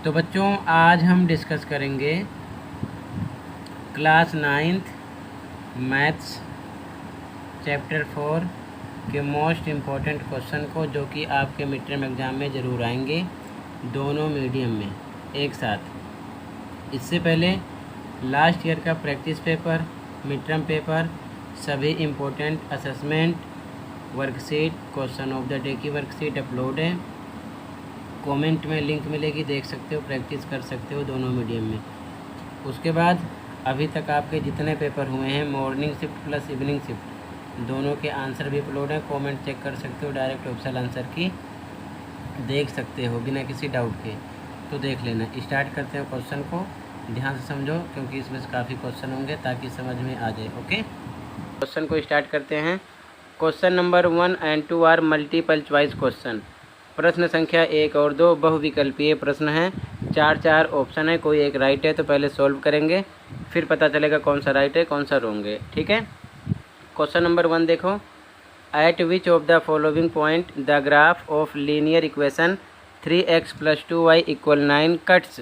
तो बच्चों आज हम डिस्कस करेंगे क्लास 9th मैथ्स चैप्टर 4 के मोस्ट इम्पोर्टेंट क्वेश्चन को, जो कि आपके मिड टर्म एग्ज़ाम में ज़रूर आएंगे, दोनों मीडियम में एक साथ। इससे पहले लास्ट ईयर का practice paper, mid term paper, सभी important assessment worksheet, question of the day की वर्कशीट अपलोड है। कमेंट में लिंक मिलेगी, देख सकते हो, प्रैक्टिस कर सकते हो दोनों मीडियम में। उसके बाद अभी तक आपके जितने पेपर हुए हैं, morning shift plus evening shift, दोनों के आंसर भी अपलोड हैं। कमेंट चेक कर सकते हो, डायरेक्ट ऑप्शनल आंसर की देख सकते हो बिना किसी डाउट के। तो देख लेना। स्टार्ट करते हैं क्वेश्चन को, ध्यान से समझो क्योंकि इसमें काफ़ी क्वेश्चन होंगे ताकि समझ में आ जाए। ओके, क्वेश्चन को स्टार्ट करते हैं। Question number 1 and 2 are multiple choice question. प्रश्न संख्या 1 और 2 बहुविकल्पीय प्रश्न हैं। 4 ऑप्शन है, कोई एक राइट है। तो पहले सॉल्व करेंगे, फिर पता चलेगा कौन सा राइट है कौन सा रॉन्ग है। ठीक है। क्वेश्चन नंबर 1 देखो। Eight which of the following point the graph of linear equation 3x + 2y = 9 cuts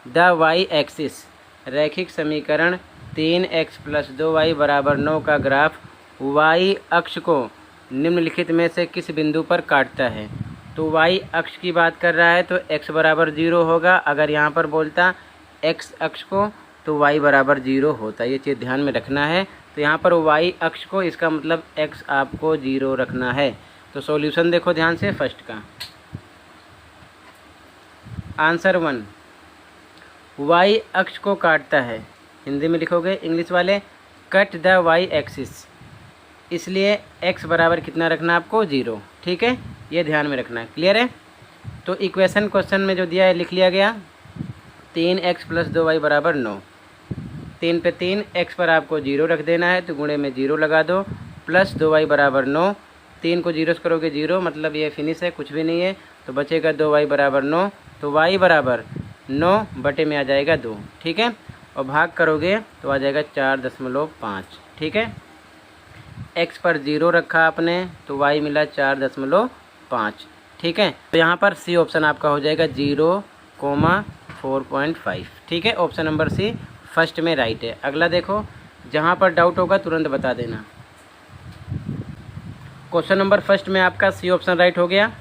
the y axis. रैखिक समीकरण 3x + 2y = 9 का ग्राफ y अक्ष को निम्नलिखित में से किस बिंदु पर काटता है। तो y अक्ष की बात कर रहा है तो x = 0 होगा। अगर यहाँ पर बोलता x अक्ष को तो y = 0 होता। ये चीज़ ध्यान में रखना है। तो यहाँ पर y अक्ष को, इसका मतलब x आपको 0 रखना है। तो सॉल्यूशन देखो ध्यान से। फर्स्ट का आंसर 1 y अक्ष को काटता है, हिंदी में लिखोगे इंग्लिश वाले, कट द y एक्सिस, इसलिए x बराबर कितना रखना आपको 0। ठीक है, ये ध्यान में रखना है। क्लियर है। तो इक्वेशन क्वेश्चन में जो दिया है लिख लिया गया। 3x + 2y = 9। 3 पे 3, x पर आपको 0 रख देना है तो गुणे में 0 लगा दो, प्लस 2y = 9। 3 को 0 से करोगे 0, मतलब ये फिनिश है, कुछ भी नहीं है। तो बचेगा 2y = 9। तो y = 9 बटे में आ जाएगा 2। ठीक है, और भाग करोगे तो आ जाएगा 4.5। ठीक है, x पर 0 रखा आपने तो y मिला 4.5। ठीक है, तो यहाँ पर सी ऑप्शन आपका हो जाएगा 0,4.5। ठीक है, ऑप्शन नंबर सी फर्स्ट में राइट है। अगला देखो, जहाँ पर डाउट होगा तुरंत बता देना। क्वेश्चन नंबर फर्स्ट में आपका सी ऑप्शन राइट हो गया।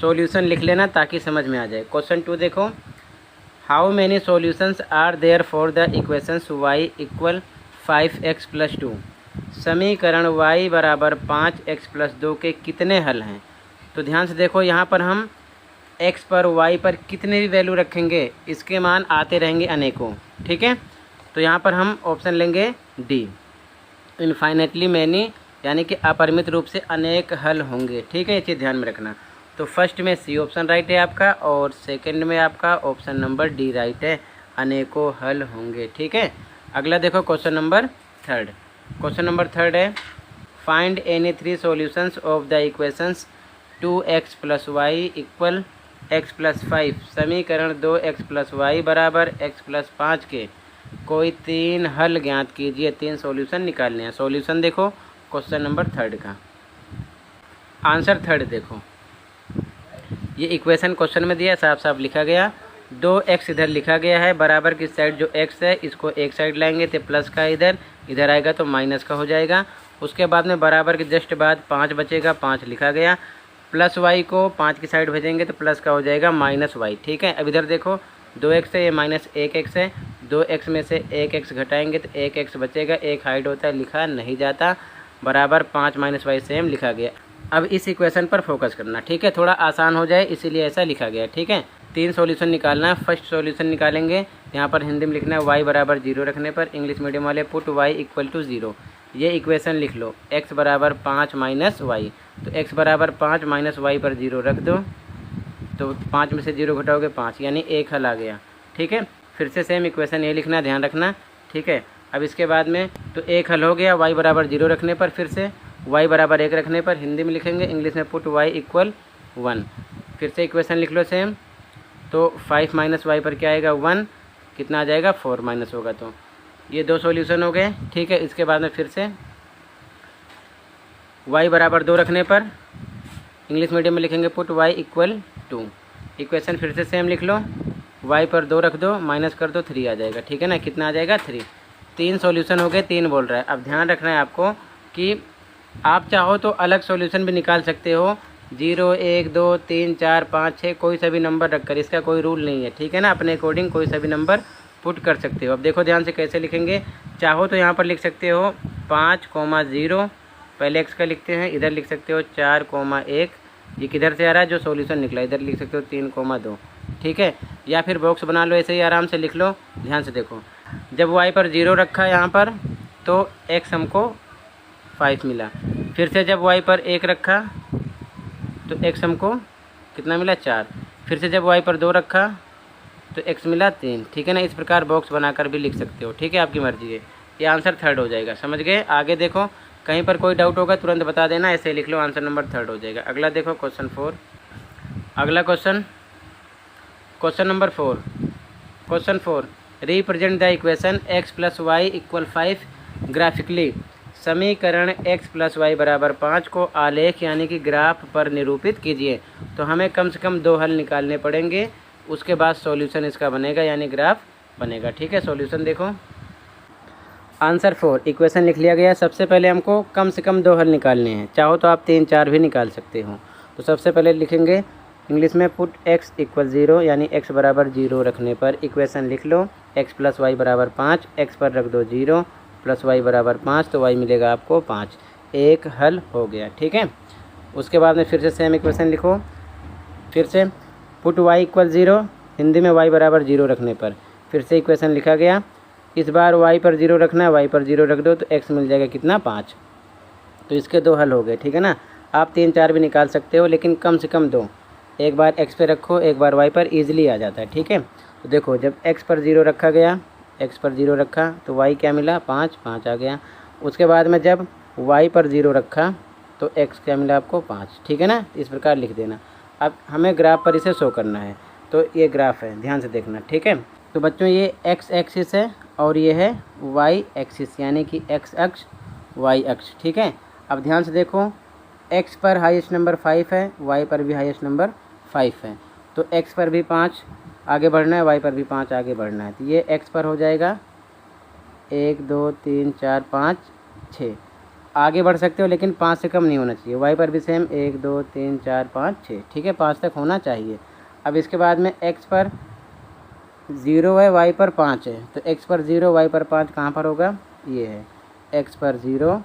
सॉल्यूशन लिख लेना ताकि समझ में आ जाए। क्वेश्चन 2 देखो। How many solutions are there for the equations y = 5x + 2। समीकरण y = 5x + 2 के कितने हल हैं। तो ध्यान से देखो, यहाँ पर हम x पर y पर कितने भी वैल्यू रखेंगे, इसके मान आते रहेंगे अनेकों। ठीक है, तो यहाँ पर हम ऑप्शन लेंगे डी, इनफाइनेटली मैनी, यानी कि अपरिमित रूप से अनेक हल होंगे। ठीक है, ये चीज़ ध्यान में रखना। तो फर्स्ट में सी ऑप्शन राइट है आपका, और सेकंड में आपका ऑप्शन नंबर डी राइट है, अनेकों हल होंगे। ठीक है, अगला देखो क्वेश्चन नंबर 3। क्वेश्चन नंबर 3 है, find any 3 solutions of the equations 2x + y = x + 5। समीकरण 2x + y = x + 5 के कोई 3 हल ज्ञात कीजिए। 3 सॉल्यूशन निकालने हैं। सॉल्यूशन देखो क्वेश्चन नंबर 3 का आंसर 3 देखो। ये इक्वेशन क्वेश्चन में दिया, साफ साफ लिखा गया। 2x इधर लिखा गया है, बराबर की साइड जो x है इसको एक साइड लाएंगे तो प्लस का इधर आएगा तो माइनस का हो जाएगा। उसके बाद में बराबर के जस्ट बाद 5 बचेगा, 5 लिखा गया, प्लस y को 5 की साइड भेजेंगे तो प्लस का हो जाएगा -y। ठीक है, अब इधर देखो 2x है, ये -1x है, 2x में से 1x घटाएंगे तो 1x बचेगा, 1 हाइड होता है, लिखा नहीं जाता, बराबर 5 - y सेम लिखा गया। अब इस इक्वेशन पर फोकस करना। ठीक है, थोड़ा आसान हो जाए इसीलिए ऐसा लिखा गया। ठीक है, 3 सॉल्यूशन निकालना है। फर्स्ट सॉल्यूशन निकालेंगे, यहाँ पर हिंदी में लिखना है y = 0 रखने पर, इंग्लिश मीडियम वाले पुट y = 0। ये इक्वेशन लिख लो, x = 5 - y, तो x = 5 - y पर 0 रख दो, तो 5 में से 0 घटाओगे 5, यानी 1 हल आ गया। ठीक है, फिर से सेम इक्वेशन ये लिखना, ध्यान रखना। ठीक है, अब इसके बाद में तो 1 हल हो गया, y = 0 रखने पर, फिर से y = 1 रखने पर, हिंदी में लिखेंगे, इंग्लिश में पुट y = 1। फिर से इक्वेशन लिख लो सेम, तो 5 - y पर क्या आएगा 1, कितना आ जाएगा 4 माइनस होगा, तो ये 2 सॉल्यूशन हो गए। ठीक है, इसके बाद में फिर से y = 2 रखने पर इंग्लिश मीडियम में लिखेंगे पुट y = 2। इक्वेशन फिर से सेम लिख लो, वाई पर 2 रख दो, माइनस कर दो, 3 आ जाएगा। ठीक है ना, कितना आ जाएगा 3। 3 सॉल्यूशन हो गए, 3 बोल रहा है। अब ध्यान रखना है आपको कि आप चाहो तो अलग सॉल्यूशन भी निकाल सकते हो, 0 1 2 3 4 5 6 कोई सा भी नंबर रखकर, इसका कोई रूल नहीं है। ठीक है ना, अपने अकॉर्डिंग कोई सा भी नंबर पुट कर सकते हो। अब देखो ध्यान से कैसे लिखेंगे। चाहो तो यहाँ पर लिख सकते हो 5,0, पहले x का लिखते हैं, इधर लिख सकते हो 4,1, ये किधर से आ रहा है जो सॉल्यूशन निकला, इधर लिख सकते हो 3,2। ठीक है, या फिर बॉक्स बना लो, ऐसे ही आराम से लिख लो। ध्यान से देखो, जब y पर 0 रखा यहाँ पर तो x हमको 5 मिला। फिर से जब y पर 1 रखा तो x हमको कितना मिला 4। फिर से जब y पर 2 रखा तो x मिला 3। ठीक है ना, इस प्रकार बॉक्स बनाकर भी लिख सकते हो। ठीक है, आपकी मर्जी है। ये आंसर 3rd हो जाएगा। समझ गए। आगे देखो, कहीं पर कोई डाउट होगा तुरंत बता देना, ऐसे लिख लो, आंसर नंबर 3rd हो जाएगा। अगला देखो क्वेश्चन 4। अगला question number 4। Question 4, represent the equation x + y = 5 graphically. समीकरण x + y = 5 को आलेख यानी कि ग्राफ पर निरूपित कीजिए। तो हमें कम से कम 2 हल निकालने पड़ेंगे, उसके बाद सॉल्यूशन इसका बनेगा यानी ग्राफ बनेगा। ठीक है, सॉल्यूशन देखो। आंसर 4 इक्वेशन लिख लिया गया। सबसे पहले हमको कम से कम 2 हल निकालने हैं, चाहो तो आप 3 4 भी निकाल सकते हो। तो सबसे पहले लिखेंगे इंग्लिश में पुट x = 0 यानी x = 0 रखने पर इक्वेशन लिख लो x + y = 5, x पर रख दो 0 + y = 5, तो y मिलेगा आपको 5। एक हल हो गया। ठीक है, उसके बाद में फिर से सेम इक्वेशन लिखो। फिर से पुट y = 0, हिंदी में y = 0 रखने पर फिर से इक्वेशन लिखा गया। इस बार y पर 0 रखना है, y पर 0 रख दो तो x मिल जाएगा कितना 5। तो इसके 2 हल हो गए। ठीक है ना, आप 3 4 भी निकाल सकते हो, लेकिन कम से कम 2, एक बार x पे रखो, एक बार y पर, ईजिली आ जाता है। ठीक है, तो देखो जब x पर 0 रखा गया, x पर 0 रखा तो y क्या मिला 5 आ गया। उसके बाद में जब y पर 0 रखा तो x क्या मिला आपको 5। ठीक है ना, इस प्रकार लिख देना। अब हमें ग्राफ पर इसे शो करना है, तो ये ग्राफ है, ध्यान से देखना। ठीक है, तो बच्चों ये x एक्सिस है और ये है y एक्सिस, यानी कि x अक्ष y अक्ष। ठीक है, अब ध्यान से देखो, x पर हाईएस्ट नंबर 5 है, y पर भी हाईएस्ट नंबर 5 है, तो x पर भी 5 आगे बढ़ना है, y पर भी 5 आगे बढ़ना है। तो ये x पर हो जाएगा 1 2 3 4 5 6, आगे बढ़ सकते हो लेकिन 5 से कम नहीं होना चाहिए। y पर भी सेम 1 2 3 4 5 6। ठीक है, 5 तक होना चाहिए। अब इसके बाद में x पर 0 है, y पर 5 है, तो x पर 0 y पर 5 कहाँ पर होगा, ये है x पर 0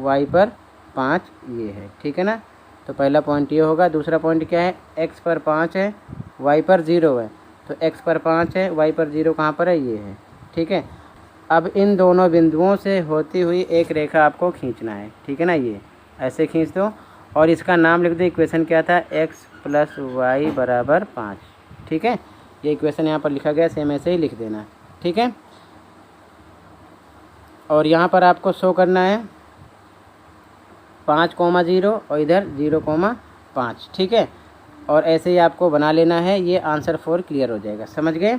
y पर 5, ये है। ठीक है ना, तो पहला पॉइंट ये होगा। दूसरा पॉइंट क्या है, x पर 5 है, y पर 0 है, तो x पर 5 है, y पर 0 कहाँ पर है, ये है। ठीक है, अब इन दोनों बिंदुओं से होती हुई एक रेखा आपको खींचना है। ठीक है ना, ये ऐसे खींच दो और इसका नाम लिख दो। इक्वेशन क्या था, x + y = 5। ठीक है, ये इक्वेशन यहाँ पर लिखा गया, सेम ऐसे ही लिख देना। ठीक है, और यहाँ पर आपको शो करना है 5,0 और इधर 0,5। ठीक है, और ऐसे ही आपको बना लेना है। ये आंसर 4 क्लियर हो जाएगा। समझ गए।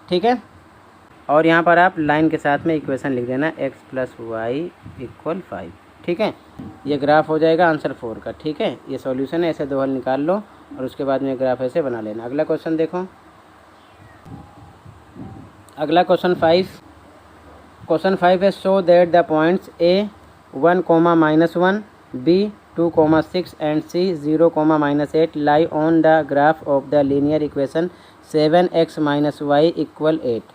ठीक है, और यहाँ पर आप लाइन के साथ में इक्वेशन लिख देना x + y = 5। ठीक है, ये ग्राफ हो जाएगा आंसर 4 का। ठीक है, ये सॉल्यूशन है, ऐसे 2 हल निकाल लो और उसके बाद में ग्राफ ऐसे बना लेना। अगला क्वेश्चन देखो। अगला क्वेश्चन 5। क्वेश्चन 5 है, show that the points a 1, -1, b 2,6 and c 0,-8 lie on the graph of the linear equation 7x - y = 8।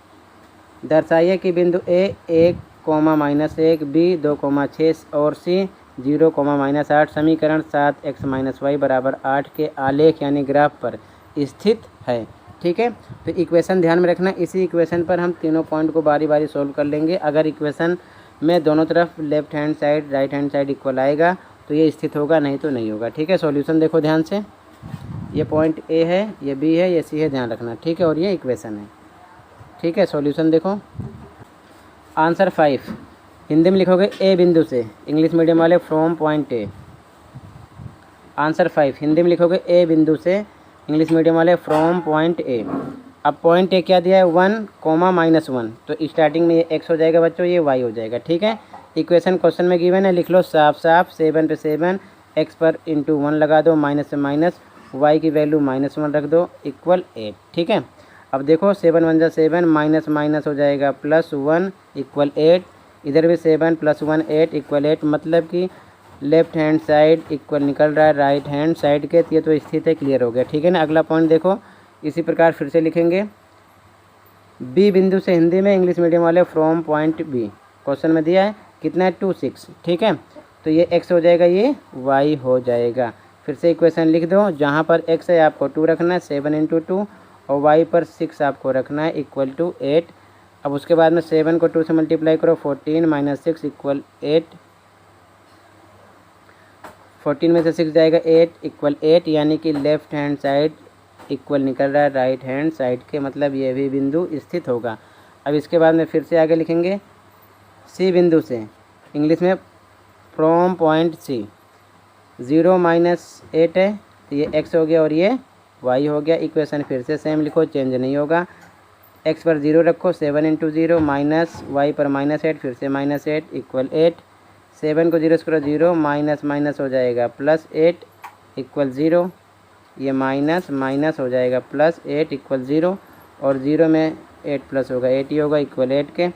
दर्शाइए कि बिंदु a 1, -1, b 2,6 और c 0,-8 समीकरण 7x - y = 8 के आलेख यानी ग्राफ पर स्थित है। ठीक है, तो इक्वेशन ध्यान में रखना। इसी इक्वेशन पर हम तीनों पॉइंट को बारी बारी सोल्व कर लेंगे। अगर इक्वेशन में दोनों तरफ left hand side right hand side equal आएगा तो ये स्थित होगा, नहीं तो नहीं होगा। ठीक है, सॉल्यूशन देखो ध्यान से। ये पॉइंट ए है, ये बी है, ये सी है, ध्यान रखना। ठीक है, और ये इक्वेशन है। ठीक है, सॉल्यूशन देखो। आंसर 5 हिंदी में लिखोगे ए बिंदु से, इंग्लिश मीडियम वाले from point A. Answer 5 Hindi में लिखोगे ए बिंदु से, इंग्लिश मीडियम वाले फ्रॉम पॉइंट ए। अब पॉइंट ए क्या दिया है, 1, -1, तो स्टार्टिंग में ये x हो जाएगा बच्चों, ये y हो जाएगा। ठीक है, इक्वेशन क्वेश्चन में गिवन है, लिख लो साफ साफ। 7 पे 7, x पर × 1 लगा दो, माइनस से माइनस, y की वैल्यू -1 रख दो, = 8। ठीक है, अब देखो 7 वन जा 7, माइनस माइनस हो जाएगा +1 इक्वल 8। इधर भी 7 + 1 8 इक्वल 8, मतलब कि लेफ्ट हैंड साइड इक्वल निकल रहा है राइट हैंड साइड के। ये तो स्थित है, क्लियर हो गया। ठीक है ना। अगला पॉइंट देखो, इसी प्रकार फिर से लिखेंगे। बी बिंदु से हिंदी में इंग्लिश मीडियम वाले फ्रॉम पॉइंट बी, क्वेश्चन में दिया है कितना है 2 6। ठीक है, तो ये x हो जाएगा, ये y हो जाएगा। फिर से इक्वेशन लिख दो, जहाँ पर x है आपको 2 रखना है 7 × 2, और y पर 6 आपको रखना है इक्वल टू 8। अब उसके बाद में 7 को 2 से मल्टीप्लाई करो, 14 - 6 इक्वल 8। 14 में से 6 जाएगा 8 इक्वल 8, यानी कि लेफ्ट हैंड साइड इक्वल निकल रहा है राइट हैंड साइड के, मतलब ये भी बिंदु स्थित होगा। अब इसके बाद में फिर से आगे लिखेंगे, सी बिंदु से इंग्लिश में फ्रॉम पॉइंट सी, 0 - 8 है, तो ये x हो गया और ये y हो गया। इक्वेशन फिर से सेम लिखो, चेंज नहीं होगा। x पर 0 रखो, 7 × 0 माइनस y पर -8, फिर से -8 इक्वल 8। 7 को 0 से करो 0, माइनस माइनस हो जाएगा +8 इक्वल 0। ये माइनस माइनस हो जाएगा +8 इक्वल 0, और 0 में 8 प्लस होगा 8 ही होगा इक्वल 8 के।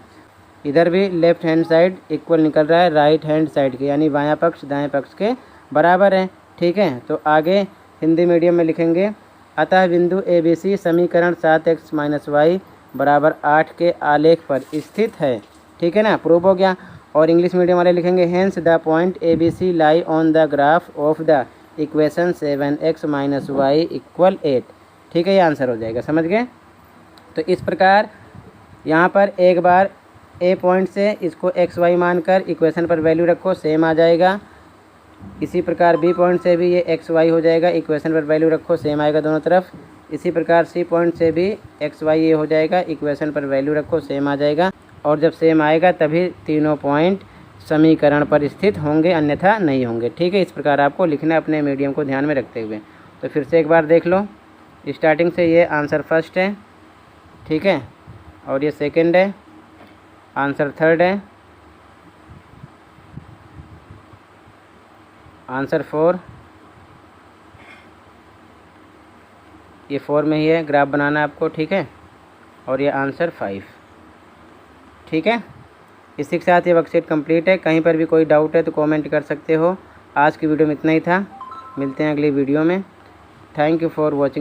इधर भी लेफ्ट हैंड साइड इक्वल निकल रहा है राइट हैंड साइड के, यानी बायां पक्ष दाएं पक्ष के बराबर है। ठीक है, तो आगे हिंदी मीडियम में लिखेंगे, अतः बिंदु ABC समीकरण 7x - y = 8 के आलेख पर स्थित है। ठीक है ना, प्रूव हो गया। और इंग्लिश मीडियम वाले लिखेंगे, hence the point ABC lie on the graph of the equation 7x - y equal 8। ठीक है, ये आंसर हो जाएगा, समझ गए। तो इस प्रकार यहाँ पर एक बार ए पॉइंट से इसको XY मानकर इक्वेशन पर वैल्यू रखो, सेम आ जाएगा। इसी प्रकार बी पॉइंट से भी ये XY हो जाएगा, इक्वेशन पर वैल्यू रखो, सेम आएगा दोनों तरफ। इसी प्रकार सी पॉइंट से भी XY ये हो जाएगा, इक्वेशन पर वैल्यू रखो, सेम आ जाएगा। और जब सेम आएगा तभी तीनों पॉइंट समीकरण पर स्थित होंगे, अन्यथा नहीं होंगे। ठीक है, इस प्रकार आपको लिखना है अपने मीडियम को ध्यान में रखते हुए। तो फिर से एक बार देख लो, स्टार्टिंग से ये आंसर फर्स्ट है, ठीक है, और ये सेकंड है, आंसर थर्ड है, आंसर 4, ये 4 में ही है, ग्राफ बनाना है आपको। ठीक है, और ये आंसर 5। ठीक है, इसी के साथ ये वर्कशीट कंप्लीट है। कहीं पर भी कोई डाउट है तो कमेंट कर सकते हो। आज की वीडियो में इतना ही था, मिलते हैं अगली वीडियो में। Thank you for watching.